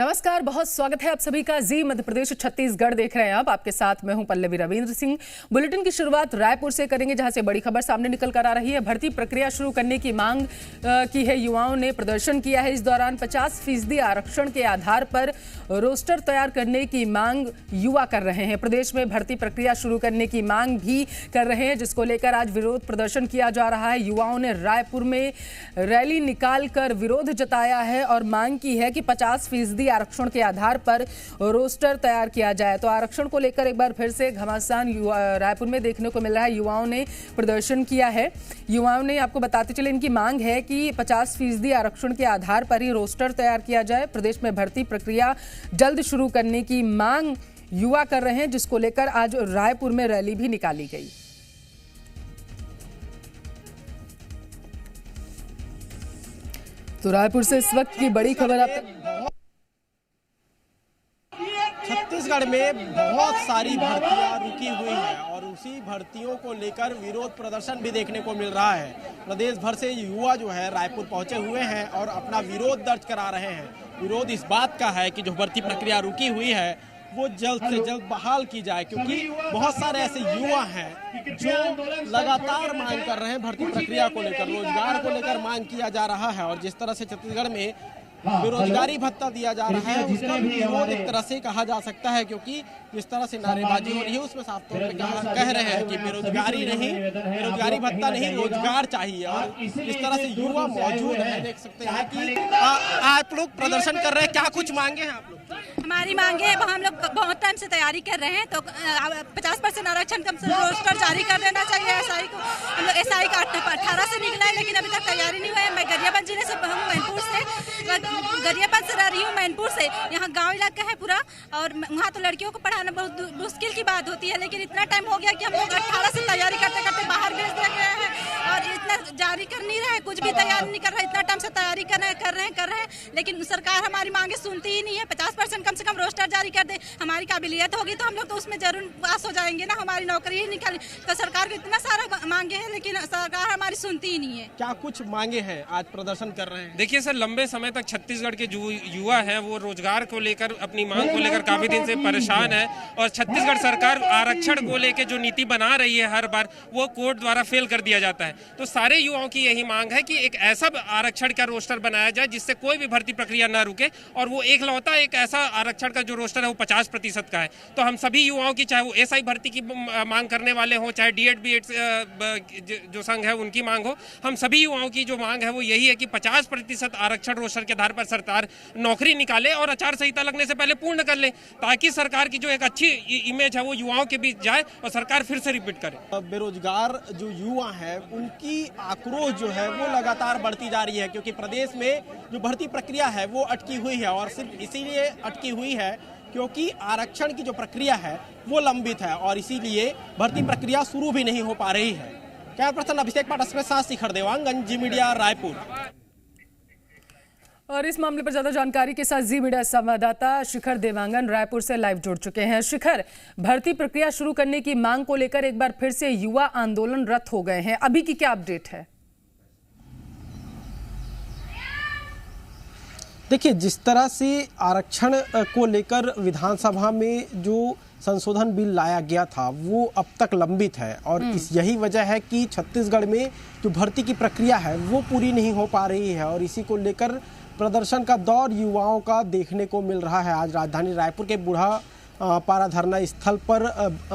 नमस्कार, बहुत स्वागत है आप सभी का। जी मध्य प्रदेश छत्तीसगढ़ देख रहे हैं आप। आपके साथ मैं हूं पल्लवी रविंद्र सिंह। बुलेटिन की शुरुआत रायपुर से करेंगे, जहां से बड़ी खबर सामने निकल कर आ रही है। भर्ती प्रक्रिया शुरू करने की मांग की है। युवाओं ने प्रदर्शन किया है। इस दौरान 50% आरक्षण के आधार पर रोस्टर तैयार करने की मांग युवा कर रहे हैं। प्रदेश में भर्ती प्रक्रिया शुरू करने की मांग भी कर रहे हैं, जिसको लेकर आज विरोध प्रदर्शन किया जा रहा है। युवाओं ने रायपुर में रैली निकालकर विरोध जताया है और मांग की है कि 50% आरक्षण के आधार पर रोस्टर तैयार किया जाए। तो आरक्षण को लेकर एक बार फिर से घमासान रायपुर में देखने को मिल रहा है। युवाओं ने प्रदर्शन किया है। युवाओं ने, आपको बताते चले, इनकी मांग है कि 50% आरक्षण के आधार पर ही रोस्टर तैयार किया जाए। प्रदेश में भर्ती प्रक्रिया जल्द शुरू करने की मांग युवा कर रहे हैं, जिसको लेकर आज रायपुर में रैली भी निकाली गई। तो रायपुर से इस वक्त की बड़ी खबर आप छत्तीसगढ़ में बहुत सारी भर्तियां रुकी हुई हैं और उसी भर्तियों को लेकर विरोध प्रदर्शन भी देखने को मिल रहा है। प्रदेश भर से युवा जो है रायपुर पहुंचे हुए हैं और अपना विरोध दर्ज करा रहे हैं। विरोध इस बात का है कि जो भर्ती प्रक्रिया रुकी हुई है वो जल्द से जल्द बहाल की जाए, क्योंकि बहुत सारे ऐसे युवा हैं जो लगातार मांग कर रहे हैं। भर्ती प्रक्रिया को लेकर, रोजगार को लेकर मांग किया जा रहा है और जिस तरह से छत्तीसगढ़ में बेरोजगारी भत्ता दिया जा रहा है उसका भी विरोध एक तरह से कहा जा सकता है, क्योंकि जिस तरह से नारेबाजी हो रही है उसमें साफ तौर पे कह रहे हैं कि बेरोजगारी नहीं, बेरोजगारी भत्ता नहीं, रोजगार चाहिए। और जिस तरह से युवा मौजूद है, देख सकते हैं कि आप लोग प्रदर्शन कर रहे हैं। क्या कुछ मांगे हैं आप लोग? हमारी मांगे है, हम लोग बहुत टाइम से तैयारी कर रहे हैं, तो 50% आरक्षण कम से रोस्टर जारी कर देना चाहिए। एसआई को, हम लोग एसआई का 18 से निकला है, लेकिन अभी तक तैयारी नहीं हुआ है। मैं गरियाबंद जिले से, हम मैनपुर से, गरियाबंद से रह रही हूँ, मैनपुर से। यहाँ गांव इलाका है पूरा और वहाँ तो लड़कियों को पढ़ाना बहुत मुश्किल की बात होती है, लेकिन इतना टाइम हो गया कि हम लोग 18 से तैयारी करते करते बाहर भेज दिया गया है और इतना जारी कर नहीं रहे, कुछ भी तैयार नहीं कर रहे। इतना टाइम से तैयारी कर रहे हैं, लेकिन सरकार हमारी मांगे सुनती ही नहीं है। 50% कम से कम रोस्टर जारी कर दे, हमारी काबिलियत होगी तो हम लोग तो उसमें जरूर पास हो जाएंगे ना। हमारी नौकरी ही निकल, तो सरकार को इतना सारा मांगे हैं, लेकिन सरकार हमारी सुनती ही नहीं है। क्या कुछ मांगे हैं आज प्रदर्शन कर रहे हैं? देखिए सर, लंबे समय तक छत्तीसगढ़ के जो युवा हैं वो रोजगार को लेकर, अपनी मांग को लेकर काफी दिन से परेशान है और छत्तीसगढ़ सरकार आरक्षण को लेकर जो नीति बना रही है हर बार, वो कोर्ट द्वारा फेल कर दिया जाता है। तो सारे युवाओं की यही मांग है कि एक ऐसा आरक्षण का रोस्टर बनाया जाए जिससे कोई भी भर्ती प्रक्रिया ना रुके, और वो एकलौता एक ऐसा आरक्षण का जो रोस्टर है वो 50% का है। तो हम सभी युवाओं की, चाहे वो एसआई भर्ती की मांग करने वाले हो, चाहे डीएड बीएड जो संघ है उनकी मांग हो, हम सभी युवाओं की जो मांग है वो यही है कि 50% आरक्षण रोस्टर के आधार पर सरकार नौकरी निकाले और आचार संहिता लगने से पहले पूर्ण कर ले, ताकि सरकार की जो एक अच्छी इमेज है वो युवाओं के बीच जाए और सरकार फिर से रिपीट करे। बेरोजगार जो युवा है उनकी आक्रोश जो है वो लगातार बढ़ती जा रही है, क्योंकि प्रदेश में जो भर्ती प्रक्रिया है वो अटकी हुई है और सिर्फ इसीलिए अटकी हुई है क्योंकि आरक्षण की जो प्रक्रिया है वो लंबित है और इसीलिए भर्ती प्रक्रिया शुरू भी नहीं हो पा रही है। कैमरा पर्सन अभिषेक पाठक के साथ शिखर देवांगन, जी मीडिया, रायपुर। और इस मामले पर ज्यादा जानकारी के साथ जी मीडिया संवाददाता शिखर देवांगन रायपुर से लाइव जुड़ चुके हैं। शिखर, भर्ती प्रक्रिया शुरू करने की मांग को लेकर एक बार फिर से युवा आंदोलनरत हो गए हैं, अभी की क्या अपडेट है? देखिए, जिस तरह से आरक्षण को लेकर विधानसभा में जो संशोधन बिल लाया गया था वो अब तक लंबित है और यही वजह है कि छत्तीसगढ़ में जो भर्ती की प्रक्रिया है वो पूरी नहीं हो पा रही है और इसी को लेकर प्रदर्शन का दौर युवाओं का देखने को मिल रहा है। आज राजधानी रायपुर के बूढ़ा पारा धरना स्थल पर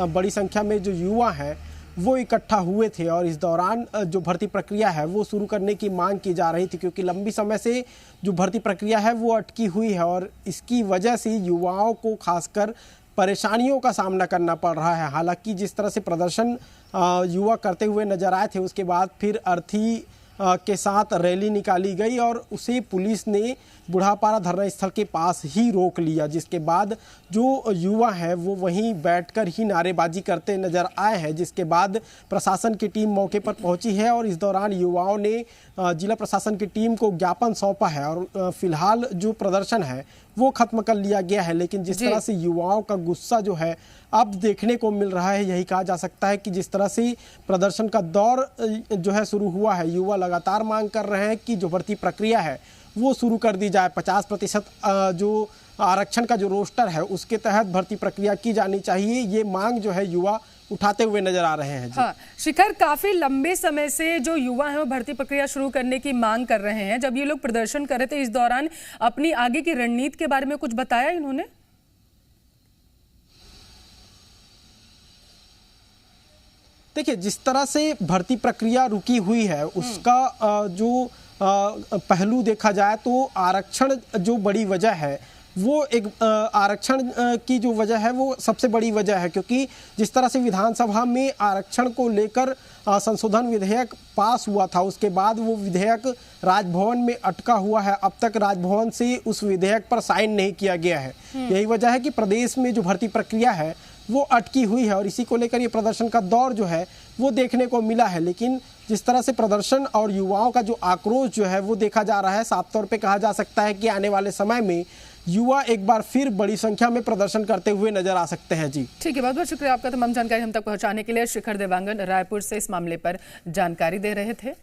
बड़ी संख्या में जो युवा हैं वो इकट्ठा हुए थे और इस दौरान जो भर्ती प्रक्रिया है वो शुरू करने की मांग की जा रही थी, क्योंकि लंबी समय से जो भर्ती प्रक्रिया है वो अटकी हुई है और इसकी वजह से युवाओं को खासकर परेशानियों का सामना करना पड़ रहा है। हालांकि जिस तरह से प्रदर्शन युवा करते हुए नजर आए थे, उसके बाद फिर अर्थी के साथ रैली निकाली गई और उसे पुलिस ने बुढ़ापारा धरना स्थल के पास ही रोक लिया, जिसके बाद जो युवा हैं वो वहीं बैठकर ही नारेबाजी करते नजर आए हैं। जिसके बाद प्रशासन की टीम मौके पर पहुंची है और इस दौरान युवाओं ने जिला प्रशासन की टीम को ज्ञापन सौंपा है और फिलहाल जो प्रदर्शन है वो खत्म कर लिया गया है। लेकिन जिस तरह से युवाओं का गुस्सा जो है अब देखने को मिल रहा है, यही कहा जा सकता है कि जिस तरह से प्रदर्शन का दौर जो है शुरू हुआ है, युवा लगातार मांग कर रहे हैं कि जो भर्ती प्रक्रिया है वो शुरू कर दी जाए। 50% जो आरक्षण का जो रोस्टर है उसके तहत भर्ती प्रक्रिया की जानी चाहिए, ये मांग जो है युवा उठाते हुए नजर आ रहे हैं। हाँ, शिखर, काफी लंबे समय से जो युवा हैं वो भर्ती प्रक्रिया शुरू करने की मांग कर रहे हैं। जब ये लोग प्रदर्शन कर रहे थे, इस दौरान अपनी आगे की रणनीति के बारे में कुछ बताया इन्होंने? देखिए, जिस तरह से भर्ती प्रक्रिया रुकी हुई है उसका जो पहलू देखा जाए तो आरक्षण जो बड़ी वजह है वो एक आरक्षण की जो वजह है वो सबसे बड़ी वजह है, क्योंकि जिस तरह से विधानसभा में आरक्षण को लेकर संशोधन विधेयक पास हुआ था, उसके बाद वो विधेयक राजभवन में अटका हुआ है। अब तक राजभवन से उस विधेयक पर साइन नहीं किया गया है। यही वजह है कि प्रदेश में जो भर्ती प्रक्रिया है वो अटकी हुई है और इसी को लेकर ये प्रदर्शन का दौर जो है वो देखने को मिला है। लेकिन जिस तरह से प्रदर्शन और युवाओं का जो आक्रोश जो है वो देखा जा रहा है, साफ तौर पे कहा जा सकता है कि आने वाले समय में युवा एक बार फिर बड़ी संख्या में प्रदर्शन करते हुए नजर आ सकते हैं। जी ठीक है, बहुत बहुत शुक्रिया आपका तमाम जानकारी हम तक पहुंचाने के लिए। शिखर देवांगन रायपुर से इस मामले पर जानकारी दे रहे थे।